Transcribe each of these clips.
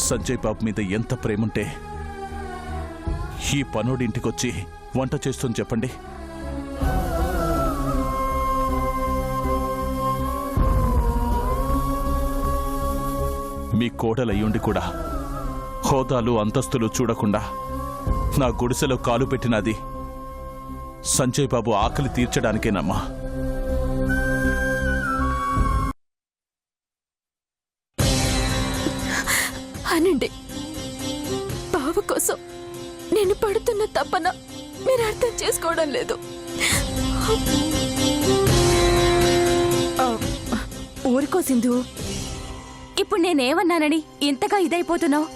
సంజయ్ బాబు మీద ఎంత ప్రేముంటే ఈ పనోడింటికొచ్చి వంట చేస్తుంది చెప్పండి. మీ కోడలయ్యుండి కూడా హోదాలు అంతస్తులు చూడకుండా నా గుడిసెలో కాలు పెట్టినది సంజయ్ బాబు ఆకలి తీర్చడానికేనమ్మా. అనండి, బావ కోసం నేను పడుతున్న తపన మీరు అర్థం చేసుకోవడం లేదు. ఊరుకో సింధు. ఇప్పుడు నేనేమన్నానని ఇంతగా ఇదైపోతున్నావు?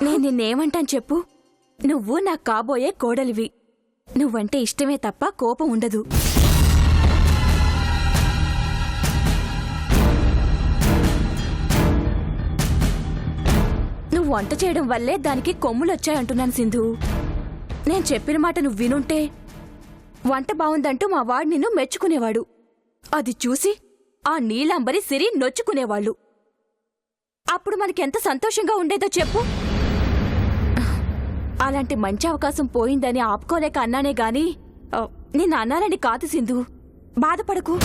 నేను నిన్నేమంటాను చెప్పు? నువ్వు నా కాబోయే కోడలివి. నువ్వంటే ఇష్టమే తప్ప కోపం ఉండదు. నువ్వు వంట చేయడం వల్లే దానికి కొమ్ములొచ్చాయంటున్నాను సింధు. నేను చెప్పిన మాట నువ్వు వినుంటే వంట బావుందంటూ మా వాడు నిన్ను మెచ్చుకునేవాడు. అది చూసి ఆ నీలాంబరి సిరి నొచ్చుకునేవాళ్ళు. అప్పుడు మనకెంత సంతోషంగా ఉండేదో చెప్పు. అలాంటి మంచి అవకాశం పోయిందని ఆపుకోలేక అన్నానే గాని నిన్ను అన్నానని కాదు సింధు. బాధపడకు.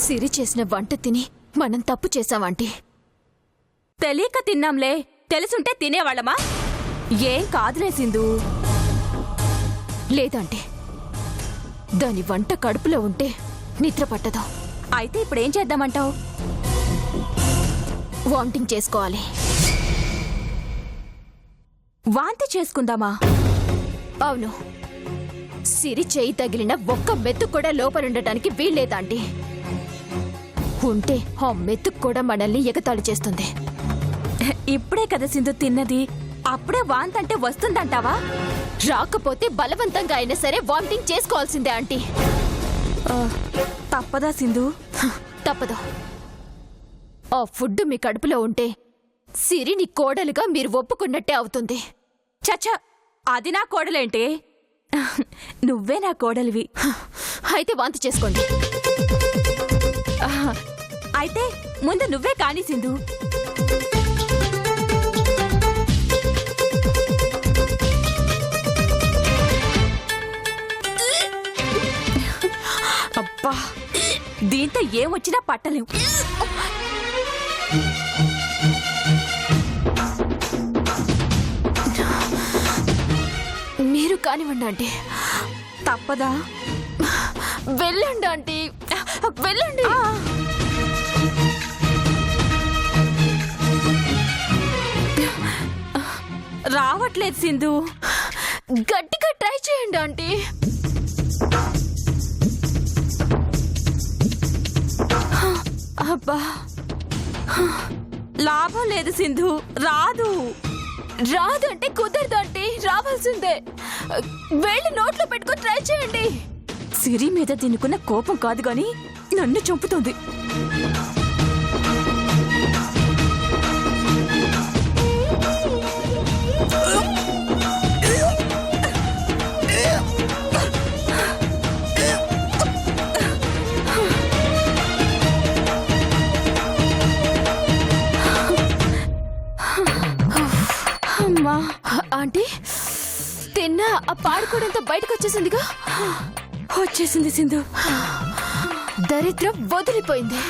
సిరి చేసిన వంట తిని మనం తప్పు చేశామంటే తెలియక తిన్నాంలే, తెలుసుంటే తినేవాళ్ళమా? ఏం కాదులే సింధు. లేదంటే దాని వంట కడుపులో ఉంటే నిద్ర పట్టదు. అయితే ఇప్పుడేం చేద్దామంటావు? వామిటింగ్ చేసుకోవాలి. వాంతి చేసుకుందామా? అవును. సిరి చేయి తగిలిన ఒక్క మెతుకు కూడా లోపలుండటానికి వీల్లేదాంటి. ఉంటే ఆ మెతుకు కూడా మనల్ని ఎగతాళి చేస్తుంది. ఇప్పుడే కదా సింధు తిన్నది, అప్పుడే వాంతంటే వస్తుందంటావా? రాకపోతే బలవంతంగా అయినా సరే వామిటింగ్ చేసుకోవాల్సిందే ఆంటీ. తప్పదా సింధు? తప్పదు. ఆ ఫుడ్ మీ కడుపులో ఉంటే సిరిని కోడలుగా మీరు ఒప్పుకున్నట్టే అవుతుంది. చచ్చా, అది నా కోడలేంటి? నువ్వే నా కోడలివి. అయితే వాంతి చేసుకోండి. అయితే ముందు నువ్వే కాని సింధు. అబ్బా, దీంతో ఏమొచ్చినా పట్టలేం. మీరు కానివ్వండి ఆంటీ. తప్పదా? వెళ్ళండి ఆంటీ, వెళ్ళండి. రావట్లేదు సింధు. గట్టిగా ట్రై చేయండి ఆంటీ. అబ్బా, లాభం లేదు సింధు. రాదు. రాదంటే కుదరదు ఆంటీ, రావాల్సిందే. వెళ్ళి నోట్లో పెట్టుకొని ట్రై చేయండి. సిరి మీద తినుకున్న కోపం కాదు గాని నన్ను చంపుతుంది. ఆంటీ, తిన్నా ఆ పాడుకోడంతా బయటకు వచ్చేసిందిగా. వచ్చేసింది సింధు. దరిద్రం వదిలిపోయింది.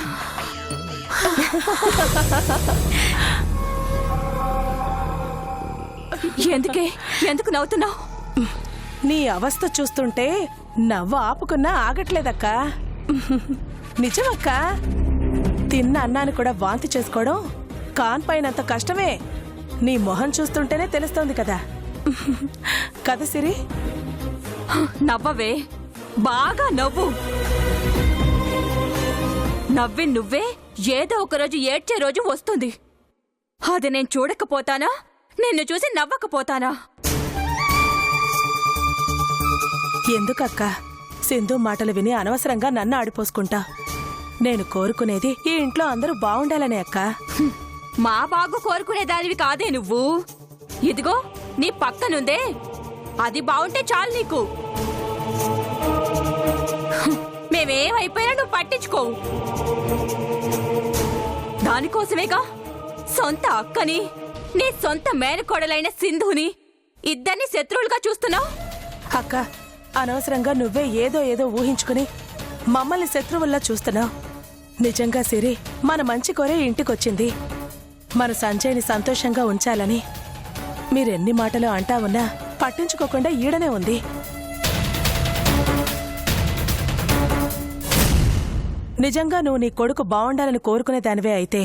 ఎందుకు నవ్వుతున్నావు? నీ అవస్థ చూస్తుంటే నవ్వు ఆపుకున్నా ఆగట్లేదక్కా. నిజమక్కా, తిన్న అన్నాన్ని కూడా వాంతి చేసుకోవడం కాన్పైనంత కష్టమే. నీ మొహం చూస్తుంటేనే తెలుస్తోంది కదా. కథ సిరి, నవ్వవే, బాగా నవ్వు. నవ్వి నువ్వే ఏదో ఒకరోజు ఏడ్చే రోజు వస్తుంది. అది నేను చూడకపోతానా? నిన్ను చూసి నవ్వకపోతానా? ఎందుకక్కా సింధు మాటలు విని అనవసరంగా నన్ను ఆడిపోసుకుంటా? నేను కోరుకునేది ఈ ఇంట్లో అందరూ బాగుండాలనే అక్కా. మా బాగు కోరుకునేదానివి కాదే నువ్వు. ఇదిగో నీ పక్కనుందే అది బాగుంటే చాలు నీకు. మేమేమైపోయినా నువ్వు పట్టించుకోవు. దానికోసమేగా సొంత అక్కని, నీ సొంత మేనకోడలైన సింధుని ఇద్దరిని శత్రువులుగా చూస్తున్నావు. అక్క, అనవసరంగా నువ్వే ఏదో ఏదో ఊహించుకుని మమ్మల్ని శత్రువుల్లా చూస్తున్నావు. నిజంగా సిరి మన మంచి కోరే ఇంటికొచ్చింది. మన సంజయ్ని సంతోషంగా ఉంచాలని మీరెన్ని మాటలు అంటా ఉన్నా పట్టించుకోకుండా ఈడనే ఉంది. నిజంగా నువ్వు నీ కొడుకు బావుండాలని కోరుకునేదానివే అయితే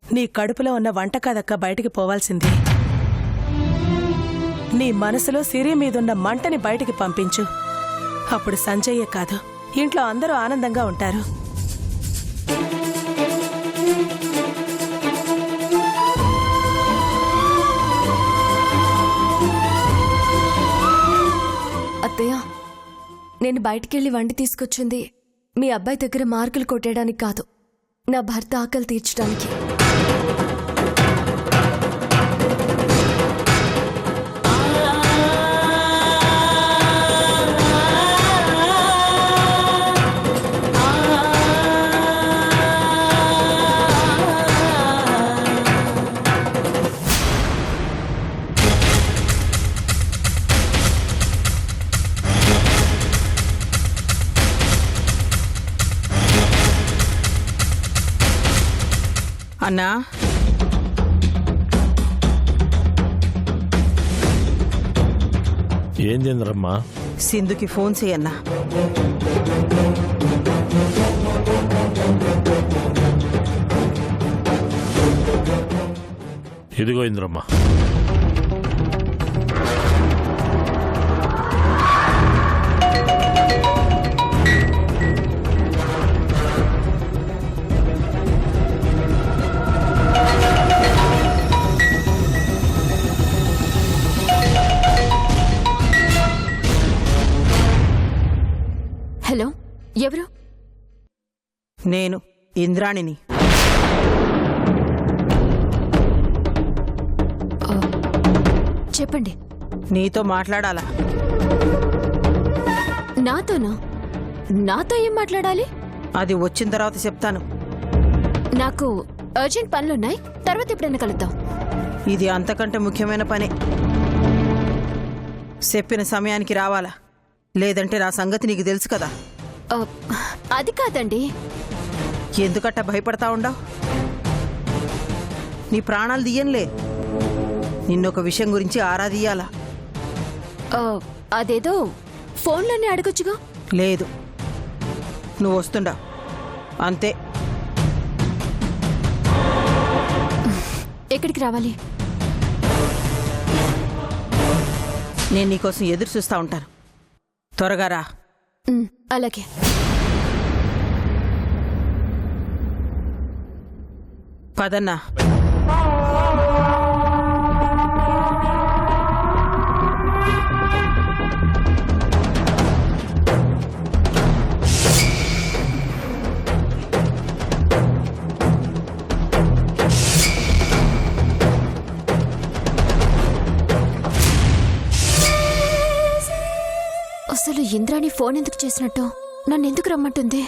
నీ కడుపులో ఉన్న వంట కాదక్క బయటికి పోవాల్సింది. నీ మనసులో సిరి మీదున్న మంటని బయటికి పంపించు. అప్పుడు సంజయ్యే కాదు, ఇంట్లో అందరూ ఆనందంగా ఉంటారు. అత్తయ్య, నేను బయటికెళ్ళి వండి తీసుకొచ్చింది మీ అబ్బాయి దగ్గర మార్కులు కొట్టేయడానికి కాదు, నా భర్త ఆకలి తీర్చడానికి. అన్నా, ఏందింద్రమ్మా? సింధుకి ఫోన్ చేయన్నా. ఇదిగో ఇంద్రమ్మా. హలో, ఎవరు? నేను ఇంద్రాణిని. చెప్పండి. నీతో మాట్లాడాలా? నాతోనా? నాతో ఏం మాట్లాడాలి? అది వచ్చిన తర్వాత చెప్తాను. నాకు అర్జెంట్ పనులున్నాయి, తర్వాత ఎప్పుడైనా కలుద్దాం. ఇది అంతకంటే ముఖ్యమైన పనే. చెప్పిన సమయానికి రావాలా, లేదంటే నా సంగతి నీకు తెలుసు కదా. ఆ, అది కాదండి. ఎందుకట్ట భయపడతా ఉండవు? నీ ప్రాణాలు తీయంలే, నిన్నొక విషయం గురించి ఆరా తీయాలా. ఆ, అదేదో ఫోన్లోనే అడగొచ్చుగా. లేదు, నువ్వు వస్తుండా అంతే. ఎక్కడికి రావాలి? నేను నీకోసం ఎదురు చూస్తా ఉంటాను, త్వరగా రా. అలాగే. పదన్నా. అసలు ఇంద్రాణి ఫోన్ ఎందుకు చేసినట్టు, నన్ను ఎందుకు రమ్మంటుంది?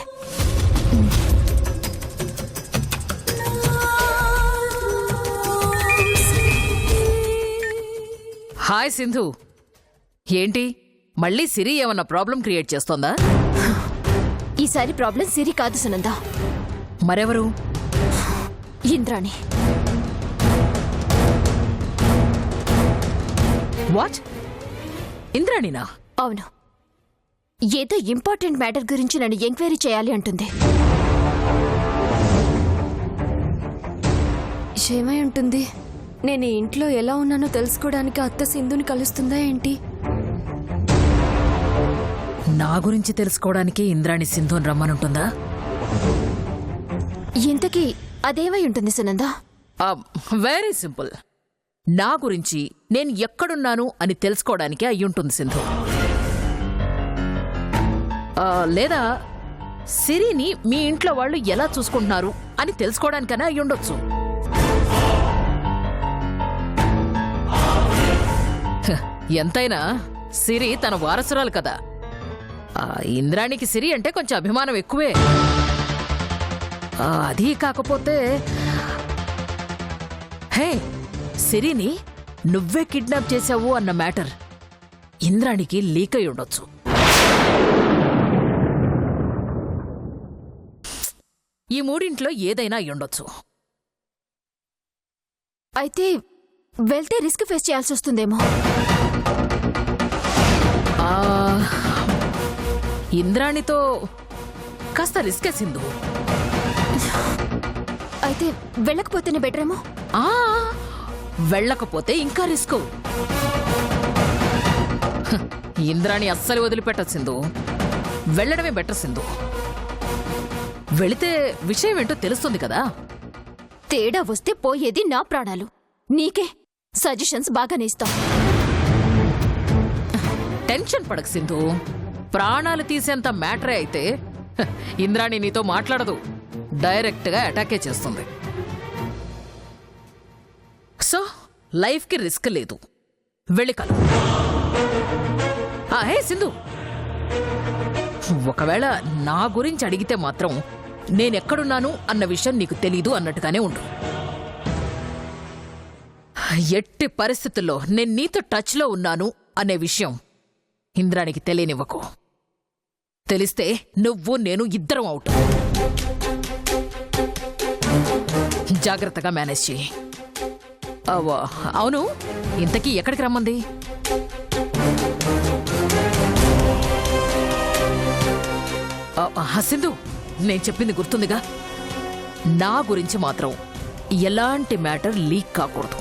హాయ్ సింధు, ఏంటి మళ్ళీ సిరి ఏమన్నా ప్రాబ్లం క్రియేట్ చేస్తోందా? ఈసారి ప్రాబ్లం సిరి కాదు సునంద. మరెవరు? ఇంద్రాణి. వాట్? ఇంద్రాణినా? అవును, ఏదో ఇంపార్టెంట్ మ్యాటర్ గురించి నన్ను ఎంక్వైరీ చేయాలి అంటుంది. ఏమై ఉంటుంది? నేను ఈ ఇంట్లో ఎలా ఉన్నానో తెలుసుకోవడానికి అత్త సింధుని కలుస్తుందా ఏంటి? నా గురించి తెలుసుకోవడానికి ఇంద్రాణి సింధుని రమ్మనుంటుందా? ఇంతకీ అదేమై ఉంటుంది సునంద? Very simple. నా గురించి నేను ఎక్కడున్నాను అని తెలుసుకోవడానికి అయ్యుంటుంది సింధు. లేదా సిరిని మీ ఇంట్లో వాళ్ళు ఎలా చూసుకుంటున్నారు అని తెలుసుకోవడానికైనా అయ్యుండొచ్చు. ఎంతైనా సిరి తన వారసురాలు కదా. ఇంద్రాణికి సిరి అంటే కొంచెం అభిమానం ఎక్కువే. అది కాకపోతే హే, సిరిని నువ్వే కిడ్నాప్ చేశావు అన్న మ్యాటర్ ఇంద్రాణికి లీక్ అయి ఉండొచ్చు. ఈ మూడింట్లో ఏదైనా అయి ఉండొచ్చు. అయితే వెళ్తే రిస్క్ ఫేస్ చేయాల్సి వస్తుందేమో. ఇంద్రాణితో కాస్త రిస్కే సింధు. అయితే వెళ్ళకపోతేనే బెటరేమో. వెళ్ళకపోతే ఇంకా రిస్క్. ఇంద్రాణి అస్సలు వదిలిపెట్టదు సింధు. వెళ్ళడమే బెటర్ సింధు. వెళితే విషయం ఏంటో తెలుస్తుంది కదా. తేడా వస్తే పోయేది నా ప్రాణాలు. నీకే సజెషన్స్ బాగానే ఇస్తాం. టెన్షన్ పడకు సింధు. ప్రాణాలు తీసేంత మ్యాటరే అయితే ఇంద్రాణి నీతో మాట్లాడదు, డైరెక్ట్ గా అటాకే చేస్తుంది. సో లైఫ్ కి రిస్క్ లేదు. వెళ్ళి కలు. హే సింధు, ఒకవేళ నా గురించి అడిగితే మాత్రం నేనెక్కడున్నాను అన్న విషయం నీకు తెలీదు అన్నట్టుగానే ఉండు. ఎట్టి పరిస్థితుల్లో నేను నీతో టచ్లో ఉన్నాను అనే విషయం ఇంద్రానికి తెలియనివ్వకు. తెలిస్తే నువ్వు నేను ఇద్దరం అవుట్. జాగ్రత్తగా మేనేజ్ చెయ్యి. అవును, ఇంతకీ ఎక్కడికి రమ్మంది? సింధు, నేను చెప్పింది గుర్తుందిగా. నా గురించి మాత్రం ఎలాంటి మ్యాటర్ లీక్ కాకూడదు.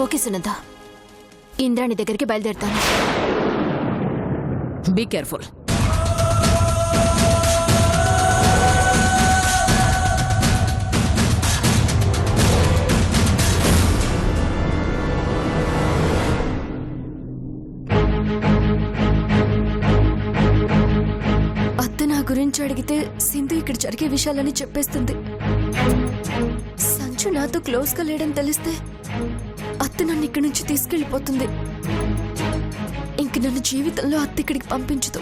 ఓకే సునంద, ఇంద్రాణి దగ్గరికి బయలుదేరుతాను. Be careful. అత్త నా గురించి అడిగితే సింధు ఇక్కడ జరిగే విషయాలని చెప్పేస్తుంది. సంచు నాతో క్లోజ్ గా లేడని తెలిస్తే అత్త నన్ను ఇక్కడి నుంచి తీసుకెళ్లిపోతుంది. ఇంక నన్ను జీవితంలో అత్త ఇక్కడికి పంపించదు.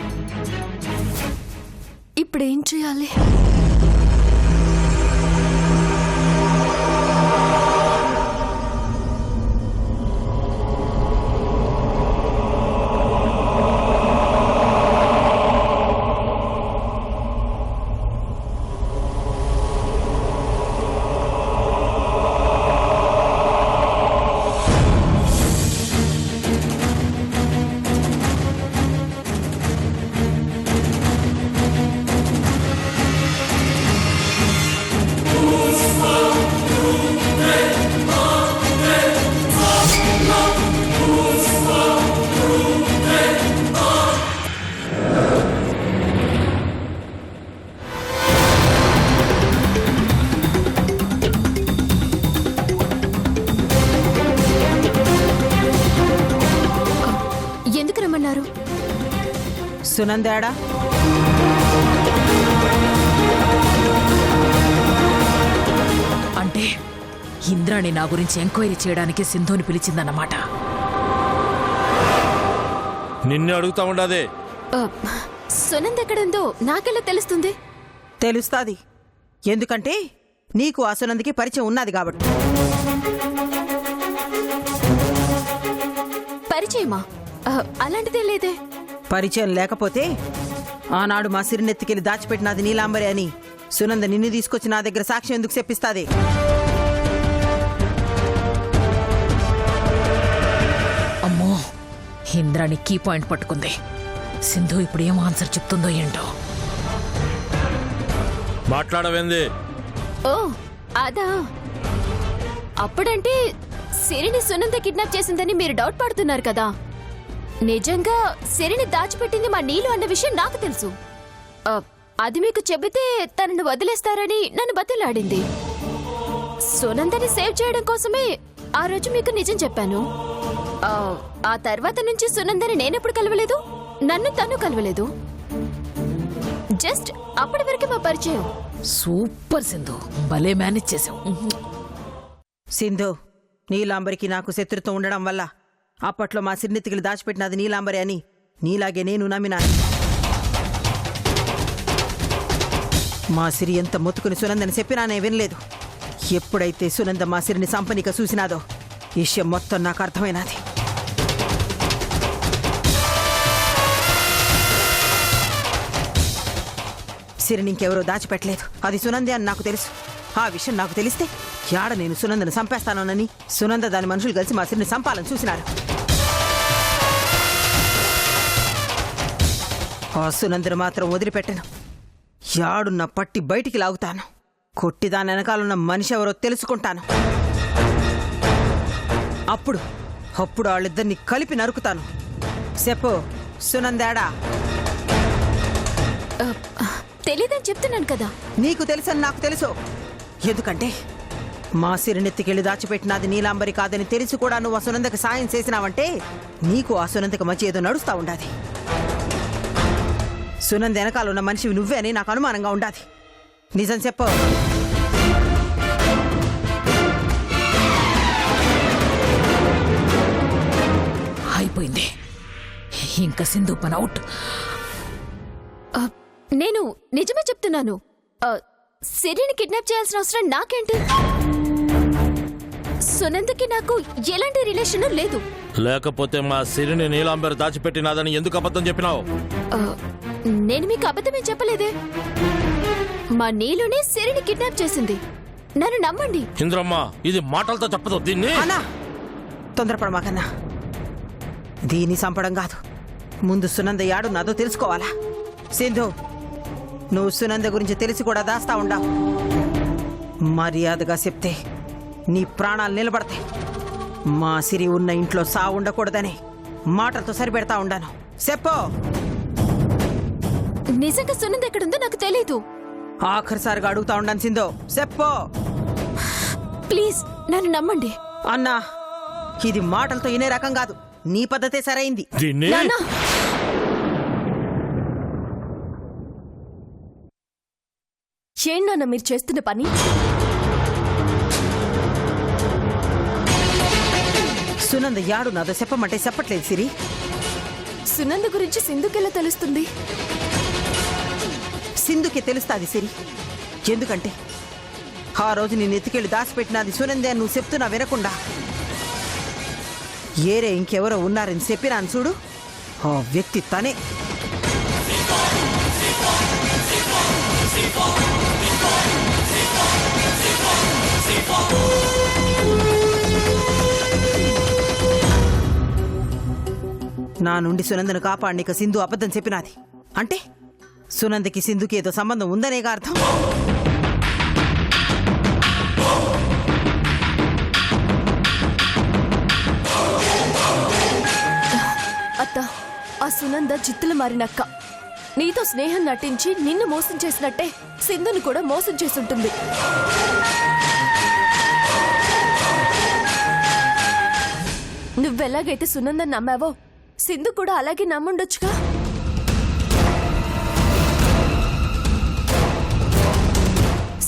ఇప్పుడేం చేయాలి? ఎందుకు రమ్మన్నారు? సునందేడా? అంటే ఇంద్రాణి నా గురించి ఎంక్వైరీ చేయడానికి సింధుని పిలిచిందన్నమాట. నిన్నే అడుగుతా ఉండదే. సునంద ఎక్కడుందో నాకెలా తెలుస్తుంది? తెలుస్తాది. ఎందుకంటే నీకు ఆ సునందికి పరిచయం ఉన్నది కాబట్టి. పరిచయమా? అలాంటిదే లేదే. పరిచయం లేకపోతే ఆనాడు మా సిరినెత్తికెళ్ళి దాచిపెట్టినది నీలాంబరి అని సునంద నిన్ను తీసుకొచ్చి నా దగ్గర సాక్ష్యం ఎందుకు చెప్పిస్తాది? అమ్మో, ఇంద్రాణి కీ పాయింట్ పట్టుకుంది. సింధు ఇప్పుడు ఏం ఆన్సర్ చెప్తుందో ఏంటో. మాట్లాడవేంది? ఓ అదా, అప్పుడంటే సిరిని సునంద కిడ్నాప్ చేసిందని మీరు డౌట్ పడుతున్నారు కదా. నిజంగా సిరిని దాచిపెట్టింది మా నీలు అన్న విషయం నాకు తెలుసు. అది మీకు చెబితే తనను వదిలేస్తారని నన్ను బతిలాడింది. సునందని సేవ్ చేయడం కోసమే ఆ రోజు మీకు నిజం చెప్పాను. ఆ తర్వాత నుంచి సునందని నేనెప్పుడు కలవలేదు, నన్ను తను కలవలేదు. జస్ట్ అప్పటి వరకే మా పరిచయం. సూపర్ సింధు, భలే మేనేజ్ చేసావు. సింధు, నీలాంబరికి నాకు శత్రుత్వం ఉండడం వల్ల అప్పట్లో మా సిరినెత్తికిలి దాచిపెట్టినది నీలాంబరి అని నీలాగే నేను నమ్మినాను. మా సిరి ఎంత మొత్తుకుని సునందని చెప్పినానే వినలేదు. ఎప్పుడైతే సునంద మా సిరిని సంపనిక చూసినాదో విషయం మొత్తం నాకు అర్థమైనది. సిరిని ఇంకెవరో దాచిపెట్టలేదు, అది సునందే అని నాకు తెలుసు. ఆ విషయం నాకు తెలిస్తే యాడ నేను సునందను చంపేస్తానోనని సునంద దాని మనుషులు కలిసి మా సిరిని చంపాలని చూసినారు. ఆ సునందను మాత్రం వదిలిపెట్టను. యాడున్న పట్టి బయటికి లాగుతాను. కొట్టి దాని వెనకాలన్న మనిషి ఎవరో తెలుసుకుంటాను. అప్పుడు వాళ్ళిద్దరిని కలిపి నరుకుతాను. చెప్పు, సునందేడా? తెలీదని చెప్తున్నాను కదా. నీకు తెలుసని నాకు తెలుసు. ఎందుకంటే మా సిరినెత్తికెళ్ళి దాచిపెట్టినది నీలాంబరి కాదని తెలిసి కూడా నువ్వు ఆ సునందకి సాయం చేసినావంటే నీకు ఆ సునందకి మంచి ఏదో నడుస్తా ఉండాది. సునంద వెనకాల ఉన్న మనిషివి నువ్వే అని నాకు అనుమానంగా ఉండాది. నిజం చెప్పు. అయిపోయింది, ఇంకా సింధు పని అవుట్. నేను నిజమే చెప్తున్నాను. సిరిని కిడ్నాప్ చేయాల్సిన అవసరం నాకేంటి? సునందకి నాకు ఎలాంటి రిలేషన్ లేదు. లేకపోతే మా సిరిని నీలాంబరి దాచిపెట్టినాదని ఎందుకు అబద్ధం చెప్పినావు? నేను మీకు అబద్ధమే చెప్పలేదే. మా నీలునే సిరిని కిడ్నాప్ చేసింది. నన్ను నమ్మండి. ఇంద్రమ్మ, ఇది మాటలతో చెప్పదు దీన్ని. అన్నా, తొందరపడమాకన్నా. దీన్ని చంపడం కాదు, ముందు సునంద యాడు నాదో తెలుసుకోవాలా. సింధు, నువ్వు సునంద గురించి తెలిసి కూడా దాస్తా ఉండావు. మర్యాదగా చెప్తే నీ ప్రాణాలు నిలబడతాయి. మా సిరి ఉన్న ఇంట్లో సావు ఉండకూడదని మాటలతో సరిపెడతా ఉండాను. చెప్పు. నిజంగా సునంద ఎక్కడుందో నాకు తెలీదు. ఆఖరిసారిగా అడుగుతా ఉండాను సింధు, చెప్పు. ప్లీజ్ నన్ను నమ్మండి. అన్నా, ఇది మాటలతో ఇనే రకం కాదు. నీ పద్ధతే సరైంది. దీన్ని నాన్నా, ఏంటన్నా మీరు చేస్తున్న పని? సునంద యాడు నాదో చెప్పమంటే చెప్పట్లేదు సిరి. సునంద గురించి సింధుకెలా తెలుస్తుంది? సింధుకి తెలుస్తాది సిరి. ఎందుకంటే ఆ రోజు నేను ఎత్తుకెళ్ళి దాచిపెట్టినది సునందే అని నువ్వు చెప్తున్నా వినకుండా ఏరే ఇంకెవరో ఉన్నారని చెప్పినాను చూడు, ఆ వ్యక్తి తనే. నా నుండి సునందను కాపాడిక సింధు అబద్ధం చెప్పినది అంటే సునందకి సింధుకి ఏదో సంబంధం ఉందనేగా అర్థం. అత్త, ఆ సునంద జిత్తులు మారినక్క. నీతో స్నేహం నటించి నిన్ను మోసం చేసినట్టే సింధుని కూడా మోసం చేసుంటుంది. నువ్వెలాగైతే సునందని నమ్మావో సింధు కూడా అలాగే నమ్ముండొచ్చుగా.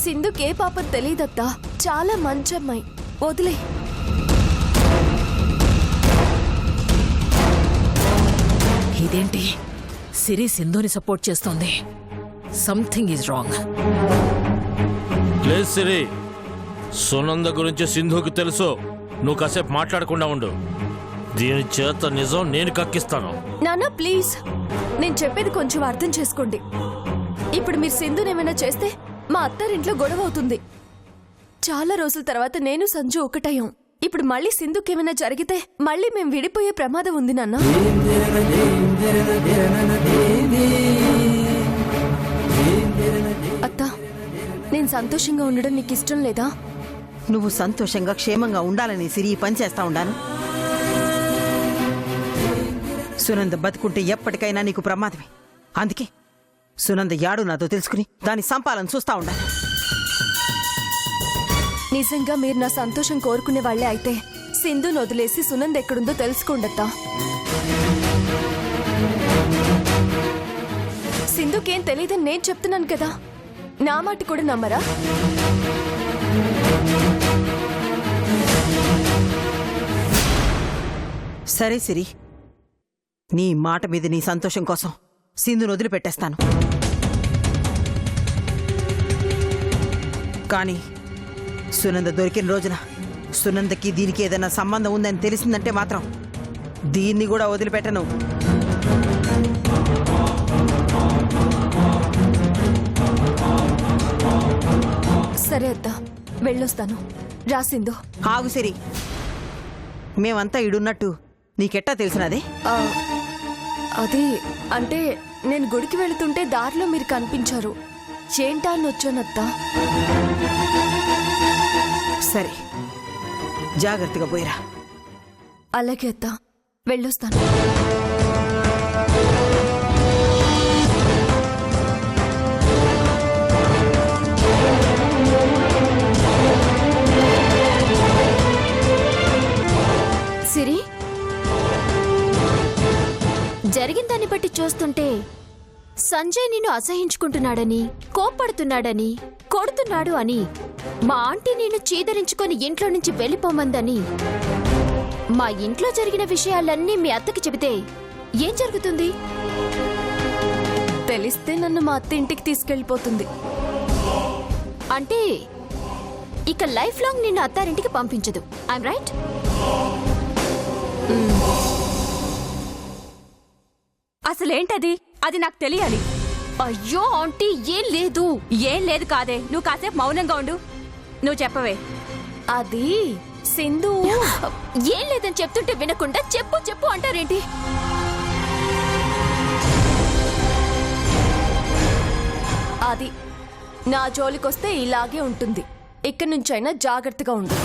సింధుకే పాపం తెలీదత్తా, చాలా మంచమ్మాయి, వదిలే. ఇదేంటి, సిరి సింధుని సపోర్ట్ చేస్తోంది? Something is wrong. లేదు సిరి, సునంద గురించి సింధుకి తెలుసు. నువ్వు కాసేపు మాట్లాడకుండా ఉండు. దీని చేత నిజం నేను కక్కిస్తాను. నాన్న ప్లీజ్, నేను చెప్పేది కొంచెం అర్థం చేసుకోండి. ఇప్పుడు మీరు సింధుని ఏమైనా చేస్తే మా అత్తారింట్లో గొడవ అవుతుంది. చాలా రోజుల తర్వాత నేను సంజు ఒకటయ్యాం. ఇప్పుడు మళ్ళీ సింధుకేమైనా జరిగితే మళ్ళీ మేము విడిపోయే ప్రమాదం ఉంది నాన్న. అత్త, నేను సంతోషంగా ఉండడం నీకు ఇష్టం లేదా? నువ్వు సంతోషంగా క్షేమంగా ఉండాలని సిరి పని చేస్తా ఉండాను. సునంద బతుకుంటే ఎప్పటికైనా నీకు ప్రమాదమే. అందుకే సునంద యాడు నాతో తెలుసుకుని దాన్ని సంపాలని చూస్తా ఉండాను. నిజంగా మీరు నా సంతోషం కోరుకునే వాళ్లే అయితే సింధుని వదిలేసి సునంద ఎక్కడుందో తెలుసుకోండత్తా. సింధుకేం తెలియదని నేను చెప్తున్నాను కదా, నా మాట కూడా నమ్మరా? సరే సిరి, నీ మాట మీద నీ సంతోషం కోసం సింధును వదిలిపెట్టేస్తాను. కానీ సునంద దొరికిన రోజున సునందకి దీనికి ఏదైనా సంబంధం ఉందని తెలిసిందంటే మాత్రం దీన్ని కూడా వదిలిపెట్టను. సరే అత్త, వెళ్ళొస్తాను. రాసిందో ఆగు సిరి, మేమంతా ఇడున్నట్టు నీకెట్టా తెలిసినదే? అది అంటే నేను గుడికి వెళుతుంటే దారిలో మీరు కనిపించారు. ఏంటా అని వచ్చానత్తా. సరే, జాగ్రత్తగా పోయిరా. అలాగే అత్త, వెళ్ళొస్తాను. సిరి, జరిగిన దాన్ని బట్టి చూస్తుంటే సంజయ్ నిన్ను అసహించుకుంటున్నాడని, కోప్పడుతున్నాడని, కొడుతున్నాడు అని, మా ఆంటీ నిన్ను చీదరించుకొని ఇంట్లో నుంచి వెళ్ళిపోమందని, మా ఇంట్లో జరిగిన విషయాలన్నీ మీ అత్తకి చెబితే ఏం జరుగుతుంది? తెలిస్తే నన్ను మా అత్త ఇంటికి తీసుకెళ్ళిపోతుంది. అంటే ఇక లైఫ్ లాంగ్ నిన్ను అత్తారింటికి పంపించదు. I'm right? అసలేంటది? అది నాకు తెలియాలి. అయ్యో ఆంటీ, ఏం లేదు. ఏం లేదు కాదే, నువ్వు కాసేపు మౌనంగా ఉండు. నువ్వు చెప్పవే. అది సింధు. ఏం లేదని చెప్తుంటే వినకుండా చెప్పు చెప్పు అంటారేంటి? అది నా జోలికొస్తే ఇలాగే ఉంటుంది. ఇక్కడి నుంచైనా జాగ్రత్తగా ఉండు.